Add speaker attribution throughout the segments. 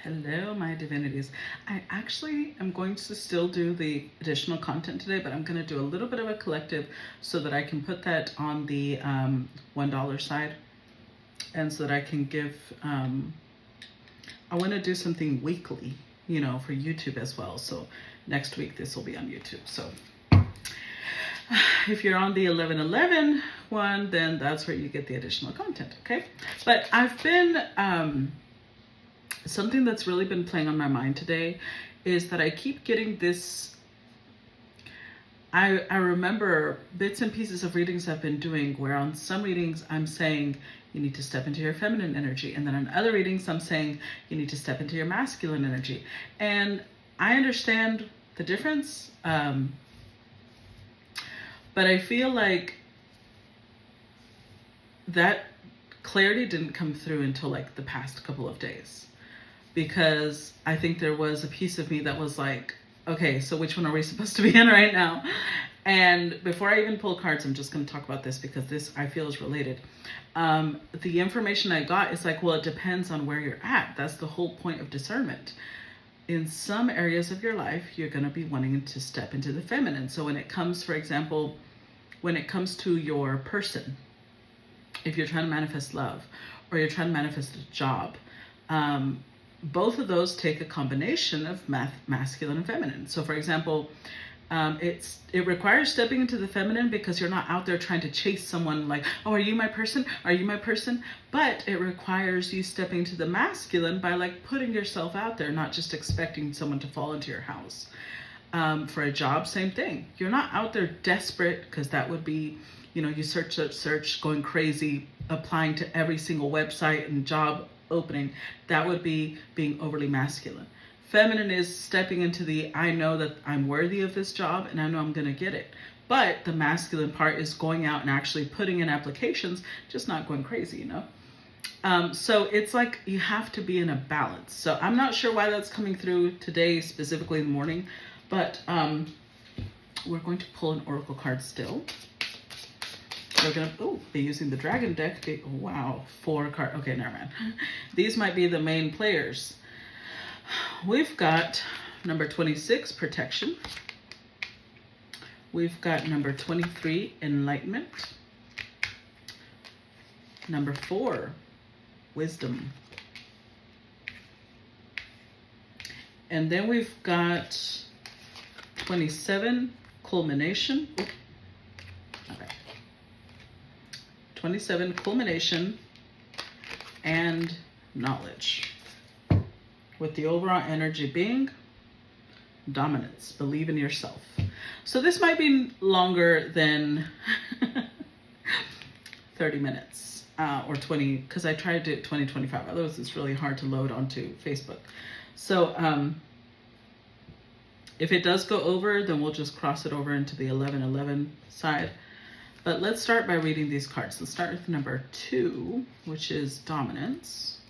Speaker 1: Hello, my divinities. I actually am going to still do the additional content today, but I'm going to do a little bit of a collective so that I can put that on the $1 side, and so that I can give, I want to do something weekly, you know, for YouTube as well. So next week this will be on YouTube. So if you're on the 11/11 one, then that's where you get the additional content, okay? But I've been... something that's really been playing on my mind today is that I keep getting this. I remember bits and pieces of readings I've been doing where on some readings I'm saying you need to step into your feminine energy, and then on other readings I'm saying you need to step into your masculine energy. And I understand the difference, but I feel like that clarity didn't come through until like the past couple of days. Because I think there was a piece of me that was like, okay, so which one are we supposed to be in right now? And before I even pull cards, I'm just going to talk about this because this I feel is related. The information I got is like, well, it depends on where you're at. That's the whole point of discernment. In some areas of your life, you're going to be wanting to step into the feminine. So when it comes, for example, when it comes to your person, if you're trying to manifest love or you're trying to manifest a job, both of those take a combination of masculine and feminine. So for example, it requires stepping into the feminine because you're not out there trying to chase someone like, oh, are you my person? Are you my person? But it requires you stepping into the masculine by like putting yourself out there, not just expecting someone to fall into your house. For a job, same thing. You're not out there desperate, because that would be, you know, you search, going crazy, applying to every single website and job opening. That would be being overly masculine. Feminine is stepping into the, I know that I'm worthy of this job and I know I'm going to get it. But the masculine part is going out and actually putting in applications, just not going crazy, you know? So it's like you have to be in a balance. So I'm not sure why that's coming through today, specifically in the morning, but we're going to pull an oracle card still. We're going to be using the dragon deck. Wow, 4 cards. Okay, never mind. These might be the main players. We've got number 26, protection. We've got number 23, enlightenment. Number 4, wisdom. And then we've got 27, culmination. 27, culmination, and knowledge. With the overall energy being dominance, believe in yourself. So this might be longer than 30 minutes or 20, because I tried to do it 20, 25. Otherwise it's really hard to load onto Facebook. So if it does go over, then we'll just cross it over into the 11/11 side. But let's start by reading these cards. Let's start with number 2, which is dominance.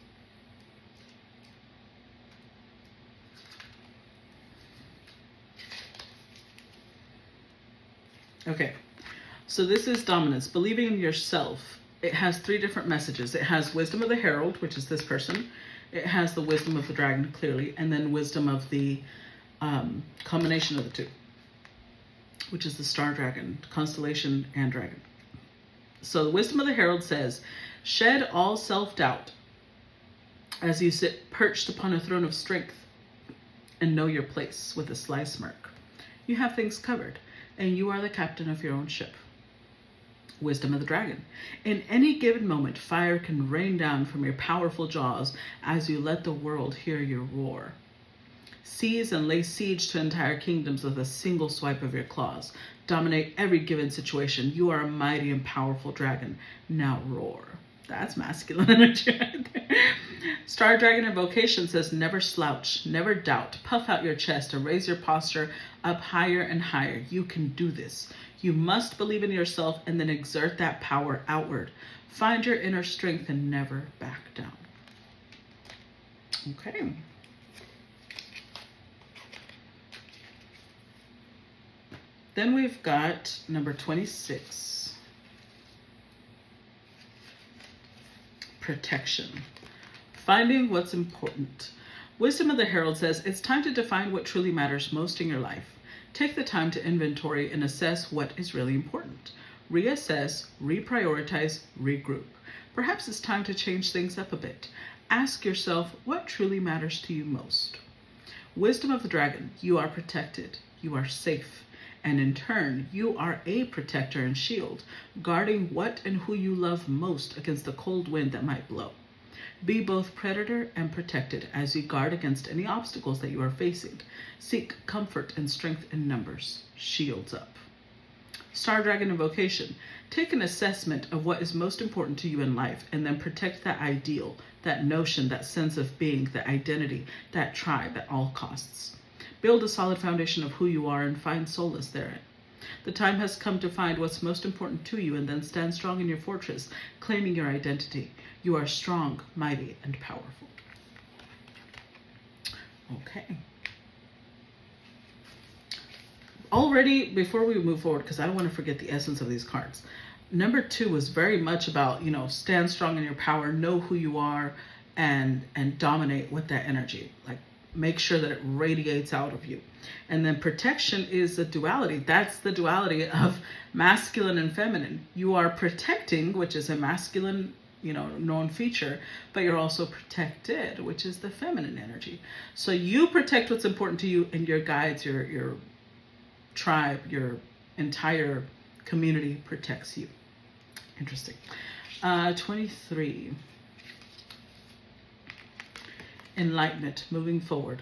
Speaker 1: Okay, so this is dominance, believing in yourself. It has 3 different messages. It has wisdom of the herald, which is this person. It has the wisdom of the dragon, clearly, and then wisdom of the combination of the 2, which is the star dragon, constellation, and dragon. So the wisdom of the herald says, shed all self-doubt as you sit perched upon a throne of strength and know your place with a sly smirk. You have things covered, and you are the captain of your own ship. Wisdom of the dragon. In any given moment, fire can rain down from your powerful jaws as you let the world hear your roar. Seize and lay siege to entire kingdoms with a single swipe of your claws. Dominate every given situation. You are a mighty and powerful dragon. Now roar. That's masculine energy right there. Star Dragon Invocation says, never slouch, never doubt. Puff out your chest and raise your posture up higher and higher. You can do this. You must believe in yourself and then exert that power outward. Find your inner strength and never back down. Okay. Then we've got number 26, protection. Finding what's important. Wisdom of the Herald says it's time to define what truly matters most in your life. Take the time to inventory and assess what is really important. Reassess, reprioritize, regroup. Perhaps it's time to change things up a bit. Ask yourself what truly matters to you most. Wisdom of the Dragon, you are protected, you are safe, and in turn, you are a protector and shield, guarding what and who you love most against the cold wind that might blow. Be both predator and protected as you guard against any obstacles that you are facing. Seek comfort and strength in numbers. Shields up. Star Dragon Invocation. Take an assessment of what is most important to you in life and then protect that ideal, that notion, that sense of being, that identity, that tribe at all costs. Build a solid foundation of who you are and find solace therein. The time has come to find what's most important to you and then stand strong in your fortress, claiming your identity. You are strong, mighty, and powerful. Okay. Already, before we move forward, because I don't want to forget the essence of these cards, number 2 was very much about, stand strong in your power, know who you are, and dominate with that energy. Like, make sure that it radiates out of you. And then protection is a duality. That's the duality of masculine and feminine. You are protecting, which is a masculine, known feature, but you're also protected, which is the feminine energy. So you protect what's important to you, and your guides, your tribe, your entire community protects you. Interesting. 23. Enlightenment, moving forward.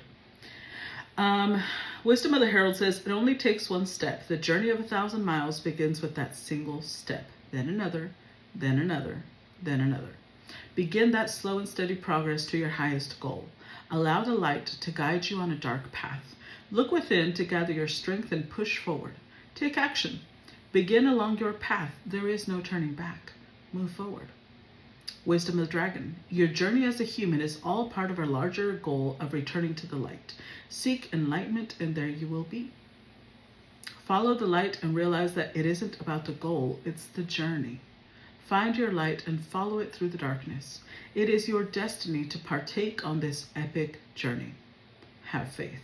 Speaker 1: Wisdom of the Herald says, it only takes one step. The journey of 1,000 miles begins with that single step, then another, then another, then another. Begin that slow and steady progress to your highest goal. Allow the light to guide you on a dark path. Look within to gather your strength and push forward. Take action. Begin along your path. There is no turning back. Move forward. Wisdom of the Dragon. Your journey as a human is all part of our larger goal of returning to the light. Seek enlightenment and there you will be. Follow the light and realize that it isn't about the goal, it's the journey. Find your light and follow it through the darkness. It is your destiny to partake on this epic journey. Have faith.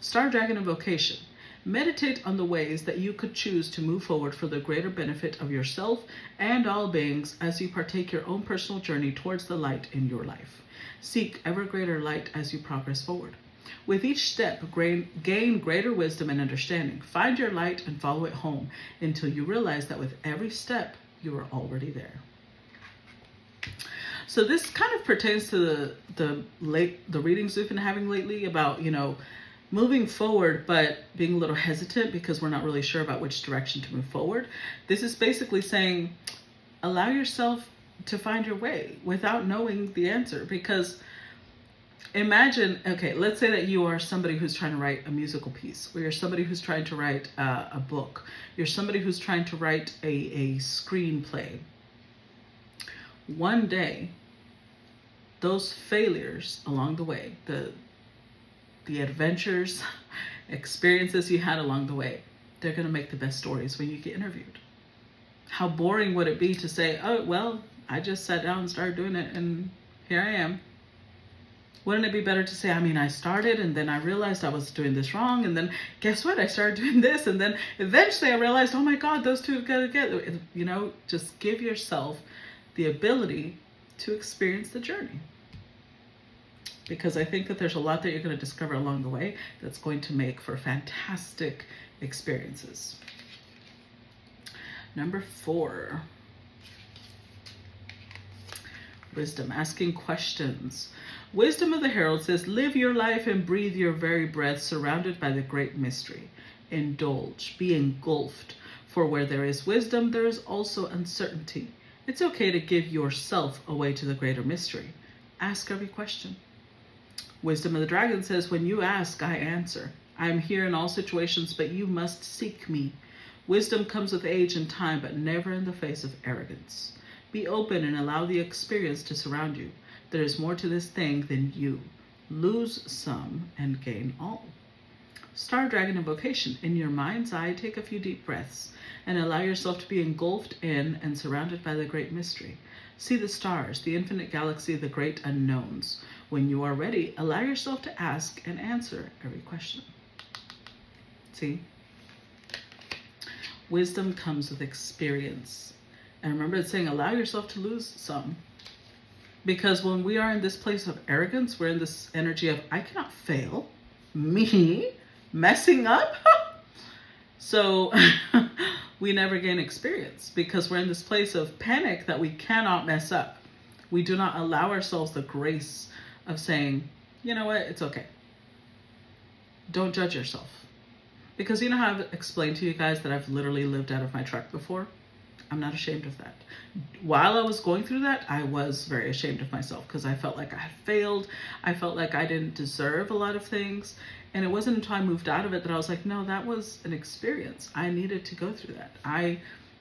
Speaker 1: Star Dragon Invocation. Meditate on the ways that you could choose to move forward for the greater benefit of yourself and all beings as you partake your own personal journey towards the light in your life. Seek ever greater light as you progress forward. With each step, gain greater wisdom and understanding. Find your light and follow it home until you realize that with every step, you are already there. So this kind of pertains to the readings we've been having lately about, moving forward, but being a little hesitant because we're not really sure about which direction to move forward. This is basically saying, allow yourself to find your way without knowing the answer. Because imagine, okay, let's say that you are somebody who's trying to write a musical piece, or you're somebody who's trying to write a book. You're somebody who's trying to write a screenplay. One day, those failures along the way, the adventures, experiences you had along the way, they're going to make the best stories when you get interviewed. How boring would it be to say, oh, well, I just sat down and started doing it and here I am. Wouldn't it be better to say, I started and then I realized I was doing this wrong, and then guess what? I started doing this, and then eventually I realized, oh my God, those two go together. Just give yourself the ability to experience the journey. Because I think that there's a lot that you're going to discover along the way that's going to make for fantastic experiences. Number 4. Wisdom, asking questions. Wisdom of the Herald says, live your life and breathe your very breath surrounded by the great mystery. Indulge, be engulfed. For where there is wisdom, there is also uncertainty. It's okay to give yourself away to the greater mystery. Ask every question. Wisdom of the Dragon says, when you ask, I answer. I am here in all situations, but you must seek me. Wisdom comes with age and time, but never in the face of arrogance. Be open and allow the experience to surround you. There is more to this thing than you. Lose some and gain all. Star Dragon Invocation. In your mind's eye, take a few deep breaths and allow yourself to be engulfed in and surrounded by the great mystery. See the stars, the infinite galaxy, the great unknowns. When you are ready, allow yourself to ask and answer every question. See? Wisdom comes with experience. And remember it's saying allow yourself to lose some. Because when we are in this place of arrogance, we're in this energy of, I cannot fail. Me? Messing up? So we never gain experience because we're in this place of panic that we cannot mess up. We do not allow ourselves the grace of saying, you know what, it's okay. Don't judge yourself. Because you know how I've explained to you guys that I've literally lived out of my truck before? I'm not ashamed of that. While I was going through that, I was very ashamed of myself because I felt like I had failed. I felt like I didn't deserve a lot of things. And it wasn't until I moved out of it that I was like, no, that was an experience. I needed to go through that.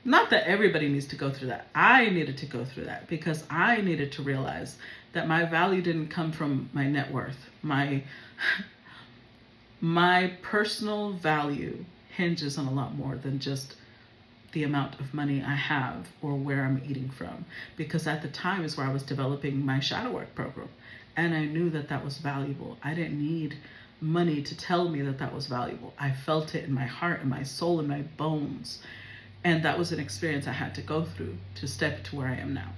Speaker 1: Not that everybody needs to go through that. I needed to go through that because I needed to realize that my value didn't come from my net worth. My personal value hinges on a lot more than just the amount of money I have or where I'm eating from. Because at the time is where I was developing my shadow work program. And I knew that that was valuable. I didn't need money to tell me that that was valuable. I felt it in my heart, in my soul, in my bones. And that was an experience I had to go through to step to where I am now.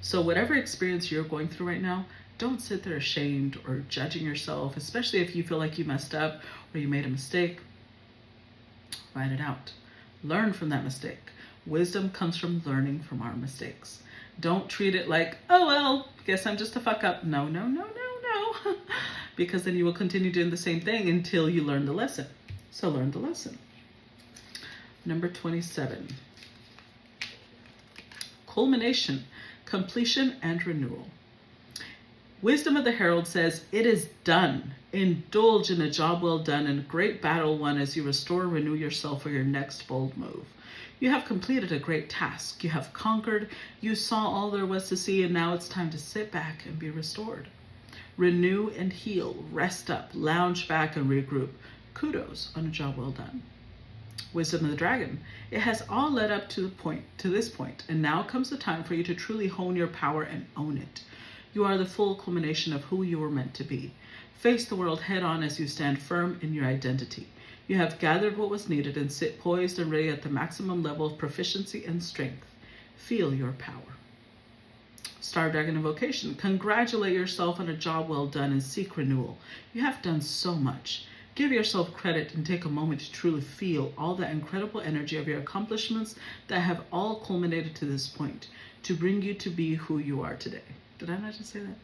Speaker 1: So whatever experience you're going through right now, don't sit there ashamed or judging yourself, especially if you feel like you messed up or you made a mistake. Write it out. Learn from that mistake. Wisdom comes from learning from our mistakes. Don't treat it like, oh, well, guess I'm just a fuck up. No. Because then you will continue doing the same thing until you learn the lesson. So learn the lesson. Number 27. Culmination, completion, and renewal. Wisdom of the Herald says, it is done. Indulge in a job well done and a great battle won as you restore and renew yourself for your next bold move. You have completed a great task. You have conquered. You saw all there was to see, and now it's time to sit back and be restored. Renew and heal. Rest up. Lounge back and regroup. Kudos on a job well done. Wisdom of the Dragon. It has all led up to this point, and now comes the time for you to truly hone your power and own it. You are the full culmination of who you were meant to be. Face the world head on as you stand firm in your identity. You have gathered what was needed and sit poised and ready at the maximum level of proficiency and strength. Feel your power. StarDragon Invocation. Congratulate yourself on a job well done and seek renewal. You have done so much. Give yourself credit and take a moment to truly feel all that incredible energy of your accomplishments that have all culminated to this point to bring you to be who you are today. Did I not just say that?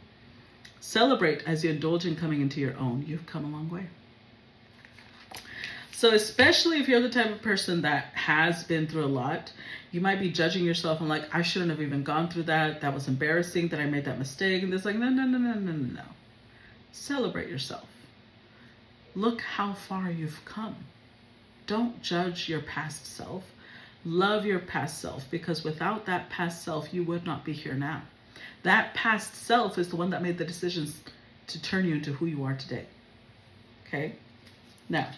Speaker 1: Celebrate as you indulge in coming into your own. You've come a long way. So especially if you're the type of person that has been through a lot, you might be judging yourself and like, I shouldn't have even gone through that. That was embarrassing that I made that mistake. And it's like, no. Celebrate yourself. Look how far you've come. Don't judge your past self. Love your past self, because without that past self, you would not be here now. That past self is the one that made the decisions to turn you into who you are today. Okay? Now,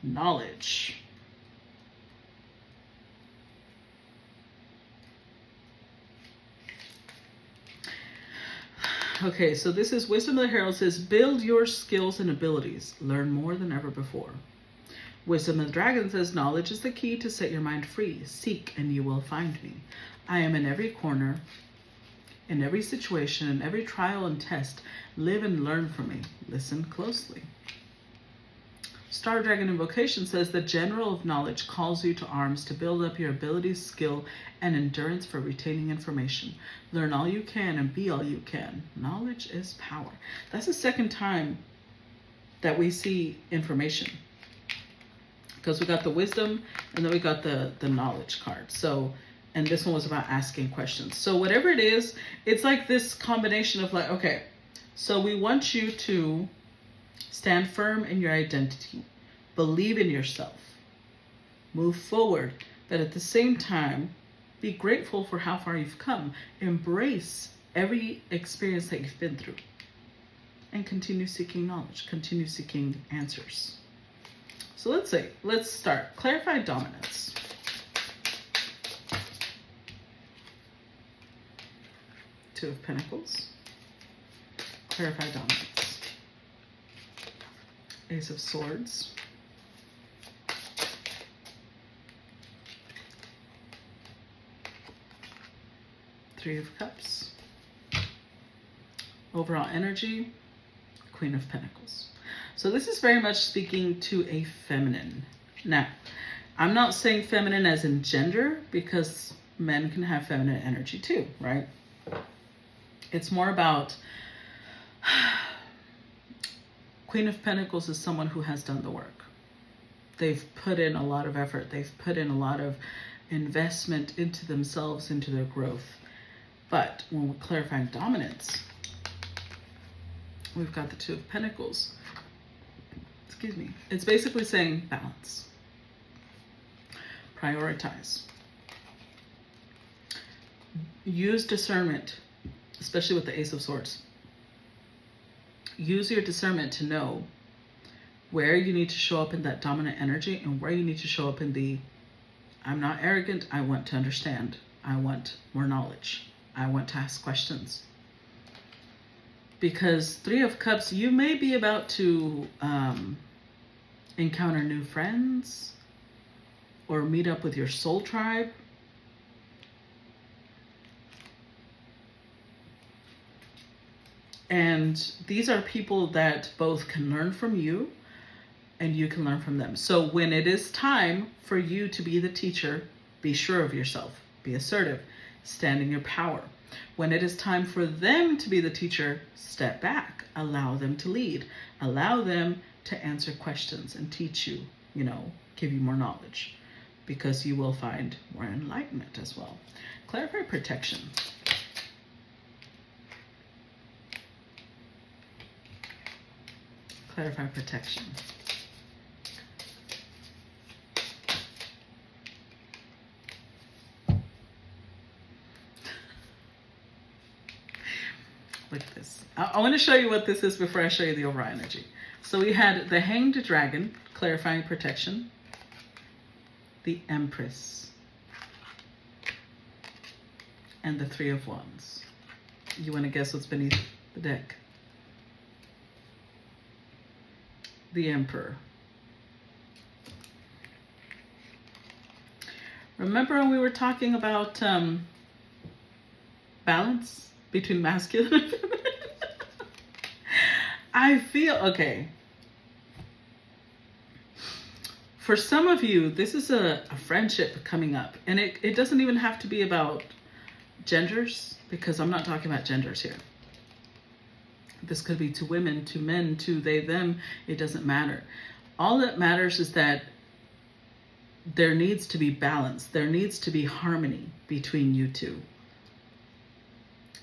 Speaker 1: knowledge. Okay, so this is Wisdom of the Herald says, build your skills and abilities. Learn more than ever before. Wisdom of the Dragon says, knowledge is the key to set your mind free. Seek and you will find me. I am in every corner, in every situation, in every trial and test. Live and learn from me. Listen closely. StarDragon Invocation says, the General of Knowledge calls you to arms to build up your abilities, skill, and endurance for retaining information. Learn all you can and be all you can. Knowledge is power. That's the second time that we see information. Because we got the wisdom and then we got the knowledge card. So, and this one was about asking questions. So whatever it is, it's like this combination of like, okay, so we want you to stand firm in your identity, believe in yourself, move forward, but at the same time, be grateful for how far you've come. Embrace every experience that you've been through and continue seeking knowledge, continue seeking answers. So let's start. Clarify dominance. Two of Pentacles. Clarify dominance. Ace of Swords. Three of Cups. Overall energy, Queen of Pentacles. So this is very much speaking to a feminine. Now, I'm not saying feminine as in gender, because men can have feminine energy too, right? It's more about Queen of Pentacles is someone who has done the work. They've put in a lot of effort. They've put in a lot of investment into themselves, into their growth. But when we're clarifying dominance, we've got the Two of Pentacles. Excuse me. It's basically saying balance. Prioritize. Use discernment, especially with the Ace of Swords. Use your discernment to know where you need to show up in that dominant energy and where you need to show up in the, I'm not arrogant, I want to understand. I want more knowledge. I want to ask questions. Because Three of Cups, you may be about to encounter new friends or meet up with your soul tribe. And these are people that both can learn from you and you can learn from them. So when it is time for you to be the teacher, be sure of yourself, be assertive, stand in your power. When it is time for them to be the teacher, step back, allow them to lead, allow them to answer questions and teach you, give you more knowledge, because you will find more enlightenment as well. Clarify protection. Clarify protection. Look at this. I want to show you what this is before I show you the overall energy. So we had the Hanged Dragon, clarifying protection. The Empress. And the Three of Wands. You want to guess what's beneath the deck? The Emperor. Remember when we were talking about balance between masculine and feminine? I feel, okay. For some of you, this is a friendship coming up. And it doesn't even have to be about genders, because I'm not talking about genders here. This could be to women, to men, to they, them. It doesn't matter. All that matters is that there needs to be balance. There needs to be harmony between you two.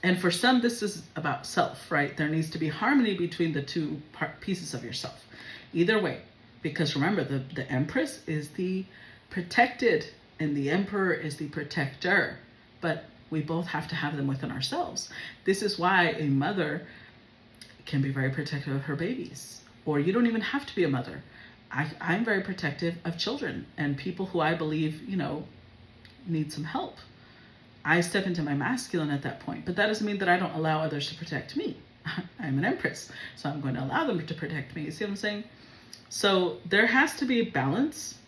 Speaker 1: And for some, this is about self, right? There needs to be harmony between the two pieces of yourself. Either way, because remember, the Empress is the protected and the Emperor is the protector. But we both have to have them within ourselves. This is why a mother can be very protective of her babies. Or you don't even have to be a mother. I'm very protective of children and people who I believe, need some help. I step into my masculine at that point, but that doesn't mean that I don't allow others to protect me. I'm an Empress, so I'm going to allow them to protect me. You see what I'm saying? So there has to be a balance.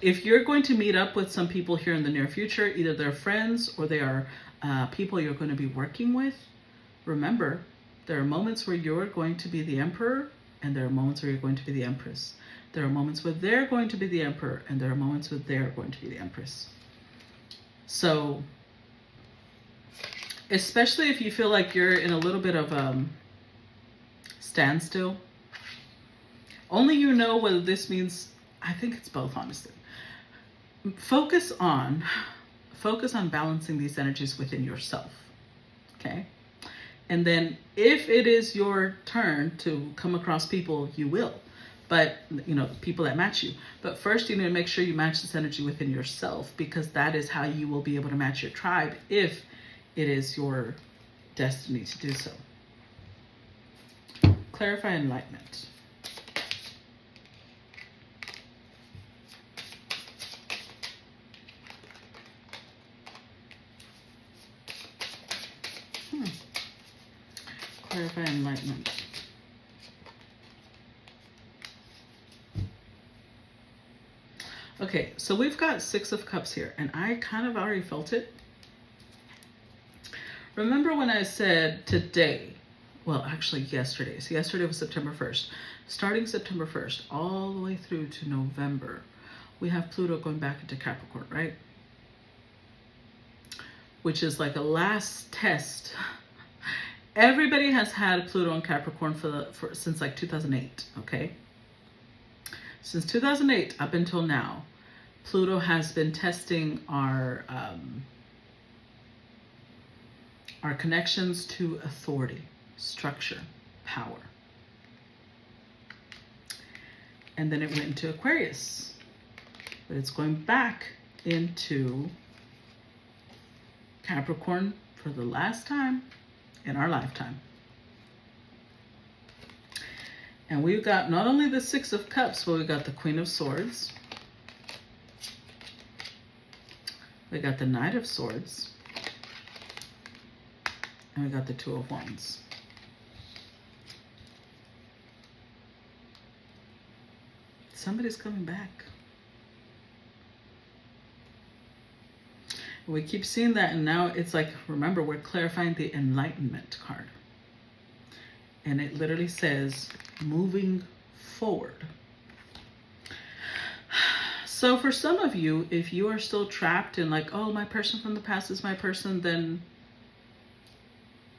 Speaker 1: If you're going to meet up with some people here in the near future, either they're friends or they are people you're going to be working with, remember, there are moments where you're going to be the Emperor and there are moments where you're going to be the Empress. There are moments where they're going to be the Emperor and there are moments where they're going to be the Empress. So, especially if you feel like you're in a little bit of standstill, only you know whether this means, I think it's both, honestly. Focus on balancing these energies within yourself, okay? And then if it is your turn to come across people, you will. But, people that match you. But first you need to make sure you match this energy within yourself, because that is how you will be able to match your tribe if it is your destiny to do so. Clarify enlightenment. Clarify enlightenment. Okay, so we've got Six of Cups here, and I kind of already felt it. Remember when I said today, well, actually yesterday, so yesterday was September 1st. Starting September 1st, all the way through to November, we have Pluto going back into Capricorn, right? Which is like a last test. Everybody has had Pluto in Capricorn since like 2008, okay? Since 2008 up until now, Pluto has been testing our connections to authority, structure, power. And then it went into Aquarius, but it's going back into Capricorn for the last time in our lifetime. And we've got not only the Six of Cups, but we got the Queen of Swords. We got the Knight of Swords. And we got the Two of Wands. Somebody's coming back. We keep seeing that, and now it's like, remember, we're clarifying the Enlightenment card. And it literally says, moving forward. So for some of you, if you are still trapped in like, oh, my person from the past is my person, then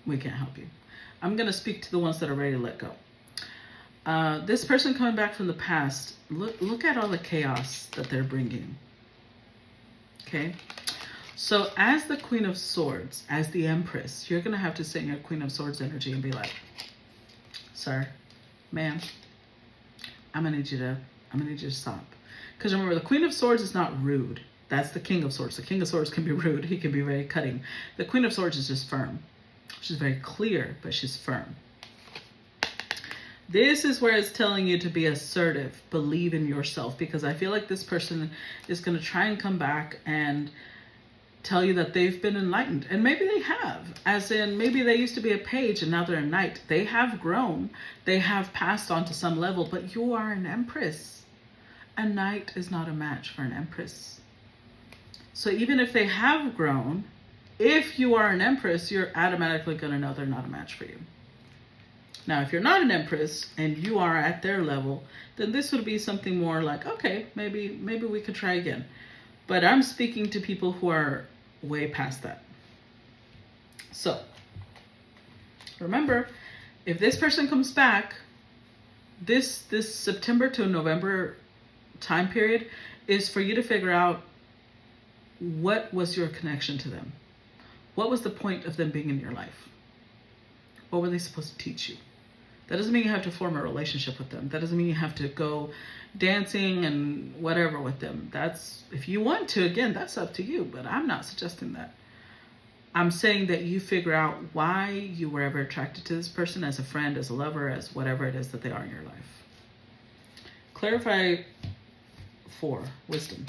Speaker 1: we can't help you. I'm going to speak to the ones that are ready to let go. This person coming back from the past, look at all the chaos that they're bringing. Okay? So as the Queen of Swords, as the Empress, you're going to have to sit in your Queen of Swords energy and be like, sir, ma'am, I'm going to need you to stop. Because remember, the Queen of Swords is not rude. That's the King of Swords. The King of Swords can be rude. He can be very cutting. The Queen of Swords is just firm. She's very clear, but she's firm. This is where it's telling you to be assertive, believe in yourself, because I feel like this person is going to try and come back and tell you that they've been enlightened. And maybe they have, as in maybe they used to be a page and now they're a knight. They have grown. They have passed on to some level, but you are an empress. A knight is not a match for an empress. So even if they have grown, if you are an empress, you're automatically going to know they're not a match for you. Now, if you're not an empress and you are at their level, then this would be something more like, okay, maybe we could try again. But I'm speaking to people who are way past that. So remember, if this person comes back, this September to November time period is for you to figure out what was your connection to them. What was the point of them being in your life? What were they supposed to teach you? That doesn't mean you have to form a relationship with them. That doesn't mean you have to go dancing and whatever with them. That's, if you want to, again, that's up to you, but I'm not suggesting that. I'm saying that you figure out why you were ever attracted to this person as a friend, as a lover, as whatever it is that they are in your life. Clarify 4, wisdom.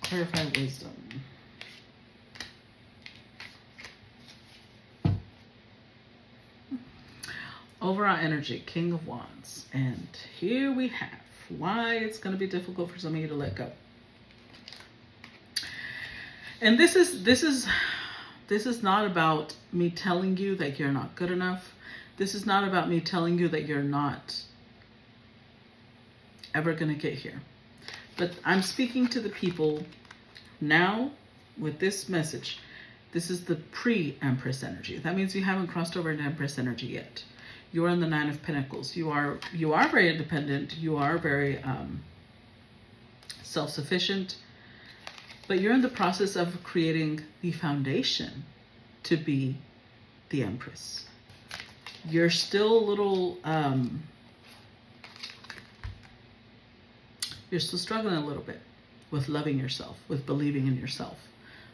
Speaker 1: Clarify wisdom. Overall energy, King of Wands. And here we have why it's going to be difficult for some of you to let go. And this is not about me telling you that you're not good enough. This is not about me telling you that you're not ever going to get here. But I'm speaking to the people now with this message. This is the pre-Empress energy. That means you haven't crossed over into Empress energy yet. You are in the 9 of Pentacles. You are very independent. You are very self-sufficient. But you're in the process of creating the foundation to be the Empress. You're still a little, you're still struggling a little bit with loving yourself, with believing in yourself,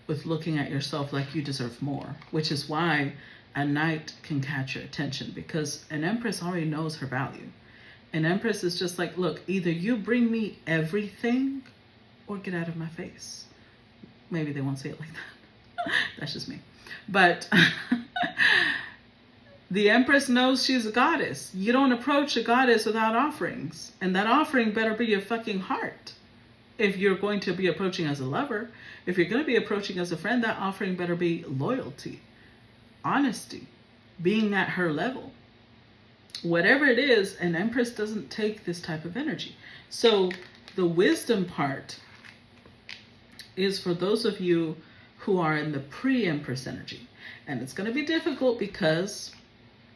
Speaker 1: with looking at yourself like you deserve more, which is why a knight can catch your attention, because an Empress already knows her value. An Empress is just like, look, either you bring me everything or get out of my face. Maybe they won't say it like That's just me. But the Empress knows she's a goddess. You don't approach a goddess without offerings. And that offering better be your fucking heart. If you're going to be approaching as a lover, if you're going to be approaching as a friend, that offering better be loyalty, honesty, being at her level. Whatever it is, an Empress doesn't take this type of energy. So the wisdom part is for those of you who are in the pre-Empress energy. And it's going to be difficult because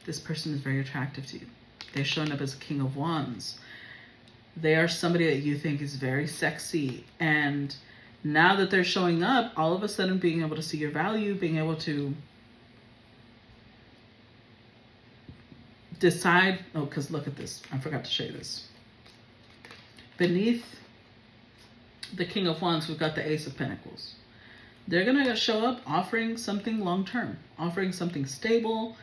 Speaker 1: this person is very attractive to you. They're showing up as a King of Wands. They are somebody that you think is very sexy. And now that they're showing up, all of a sudden being able to see your value, being able to decide, oh, because look at this. I forgot to show you this. Beneath the King of Wands, we've got the Ace of Pentacles. They're going to show up offering something long-term, offering something stable,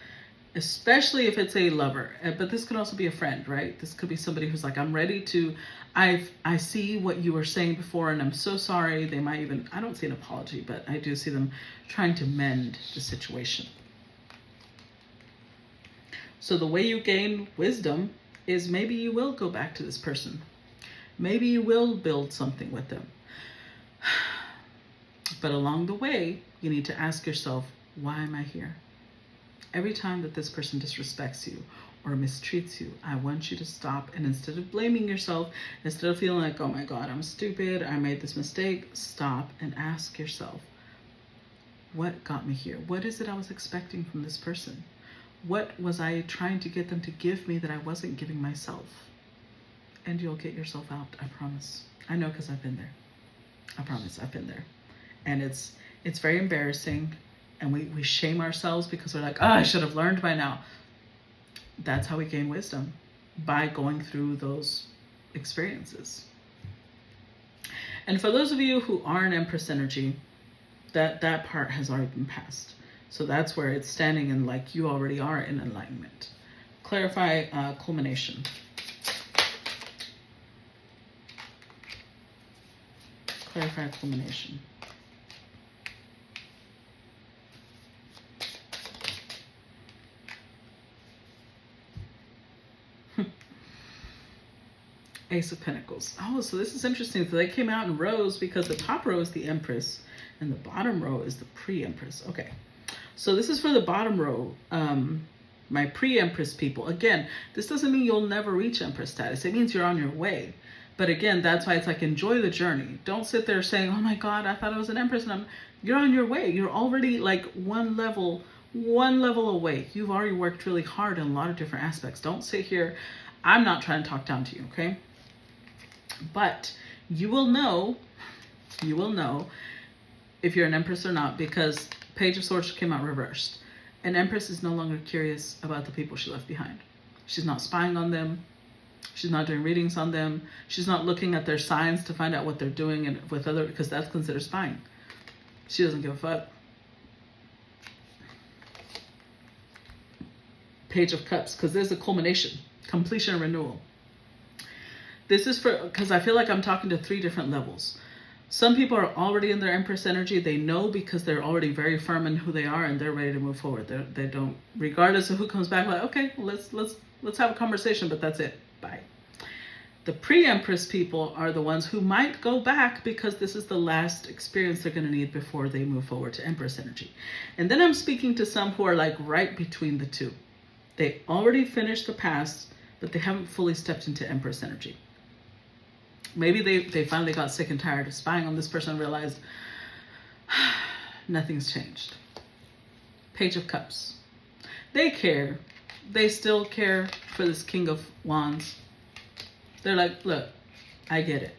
Speaker 1: especially if it's a lover. But this could also be a friend, right? This could be somebody who's like, I'm ready to, I see what you were saying before and I'm so sorry. They might even, I don't see an apology, but I do see them trying to mend the situation. So the way you gain wisdom is maybe you will go back to this person. Maybe you will build something with them. But along the way, you need to ask yourself, why am I here? Every time that this person disrespects you or mistreats you, I want you to stop. And instead of blaming yourself, instead of feeling like, oh my God, I'm stupid, I made this mistake, stop and ask yourself, what got me here? What is it I was expecting from this person? What was I trying to get them to give me that I wasn't giving myself? And you'll get yourself out, I promise. I know, because I've been there. I promise, I've been there. And it's very embarrassing. And we shame ourselves because we're like, oh, I should have learned by now. That's how we gain wisdom, by going through those experiences. And for those of you who are in Empress energy, that part has already been passed. So that's where it's standing in like you already are in enlightenment. Clarify culmination. Clarify culmination. Ace of Pentacles. Oh, so this is interesting. So they came out in rows because the top row is the Empress and the bottom row is the pre-Empress. Okay. So this is for the bottom row, my pre-Empress people. Again, this doesn't mean you'll never reach Empress status. It means you're on your way. But again, that's why it's like, enjoy the journey. Don't sit there saying, oh my God, I thought I was an Empress. And you're on your way. You're already like one level away. You've already worked really hard in a lot of different aspects. Don't sit here. I'm not trying to talk down to you, okay? But you will know if you're an Empress or not, because Page of Swords came out reversed. An Empress is no longer curious about the people she left behind. She's not spying on them. She's not doing readings on them. She's not looking at their signs to find out what they're doing and with other, because that's considered spying. She doesn't give a fuck. Page of Cups, because there's a culmination, completion, and renewal. This is for, because I feel like I'm talking to three different levels. Some people are already in their Empress energy. They know because they're already very firm in who they are and they're ready to move forward. They don't, regardless of who comes back, like, okay, let's have a conversation, but that's it. Bye. The pre-Empress people are the ones who might go back because this is the last experience they're going to need before they move forward to Empress energy. And then I'm speaking to some who are like right between the two. They already finished the past, but they haven't fully stepped into Empress energy. Maybe they finally got sick and tired of spying on this person and realized nothing's changed. Page of Cups. They care. They still care for this King of Wands. They're like, look, I get it.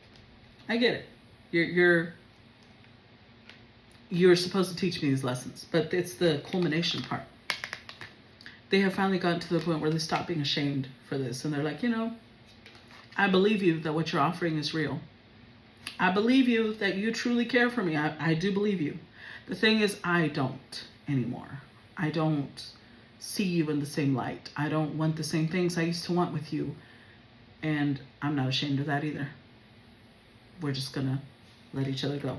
Speaker 1: I get it. You're supposed to teach me these lessons, but it's the culmination part. They have finally gotten to the point where they stop being ashamed for this. And they're like, I believe you that what you're offering is real. I believe you that you truly care for me. I do believe you. The thing is, I don't anymore. I don't see you in the same light. I don't want the same things I used to want with you. And I'm not ashamed of that either. We're just going to let each other go.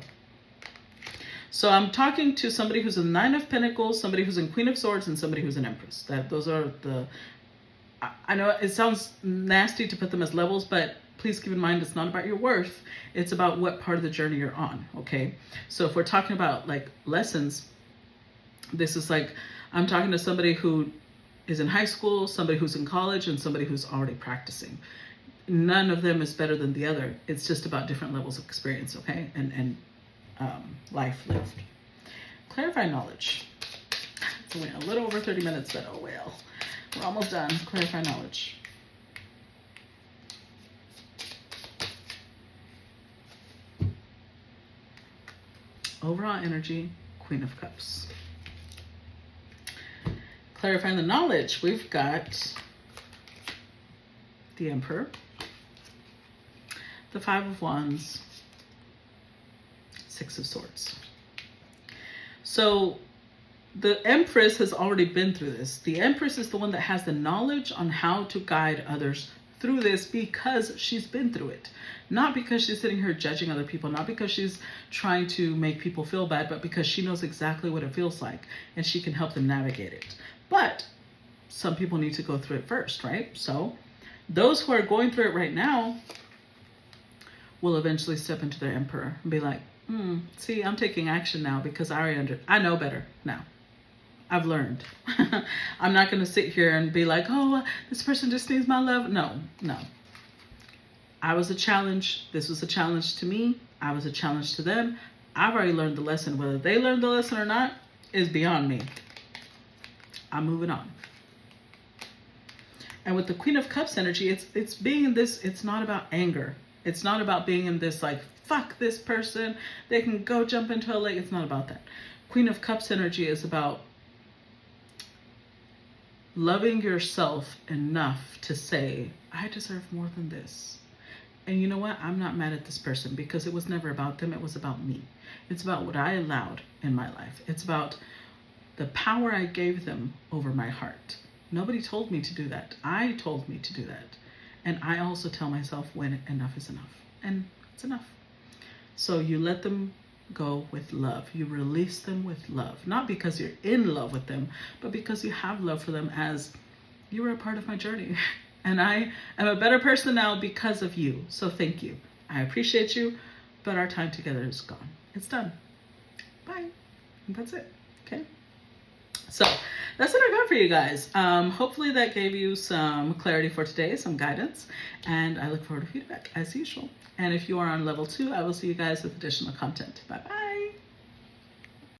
Speaker 1: So I'm talking to somebody who's in Nine of Pentacles, somebody who's in Queen of Swords, and somebody who's an Empress. Those are the, I know it sounds nasty to put them as levels, but please keep in mind it's not about your worth. It's about what part of the journey you're on, okay? So if we're talking about like lessons, this is like, I'm talking to somebody who is in high school, somebody who's in college, and somebody who's already practicing. None of them is better than the other. It's just about different levels of experience, okay? And life lived. Clarify knowledge. So we're a little over 30 minutes, but oh well. We're almost done. Clarify knowledge. Overall energy, Queen of Cups. Clarifying the knowledge, we've got the Emperor, the Five of Wands, Six of Swords. So the Empress has already been through this. The Empress is the one that has the knowledge on how to guide others through this because she's been through it. Not because she's sitting here judging other people, not because she's trying to make people feel bad, but because she knows exactly what it feels like and she can help them navigate it. But some people need to go through it first, right? So those who are going through it right now will eventually step into their Emperor and be like, see, I'm taking action now because I know better now. I've learned. I'm not going to sit here and be like, oh, this person just needs my love. No. I was a challenge. This was a challenge to me. I was a challenge to them. I've already learned the lesson. Whether they learned the lesson or not is beyond me. I'm moving on. And with the Queen of Cups energy, it's being in this, it's not about anger. It's not about being in this like, fuck this person, they can go jump into a lake. It's not about that. Queen of Cups energy is about loving yourself enough to say, I deserve more than this. And you know what? I'm not mad at this person because it was never about them. It was about me. It's about what I allowed in my life. It's about the power I gave them over my heart. Nobody told me to do that. I told me to do that. And I also tell myself when enough is enough. And it's enough. So you let them go with love. You release them with love. Not because you're in love with them, but because you have love for them as you were a part of my journey. And I am a better person now because of you. So thank you. I appreciate you, but our time together is gone. It's done. Bye. And that's it. Okay. So that's what I got for you guys. Hopefully that gave you some clarity for today, some guidance, and I look forward to feedback as usual. And if you are on level 2, I will see you guys with additional content. Bye-bye.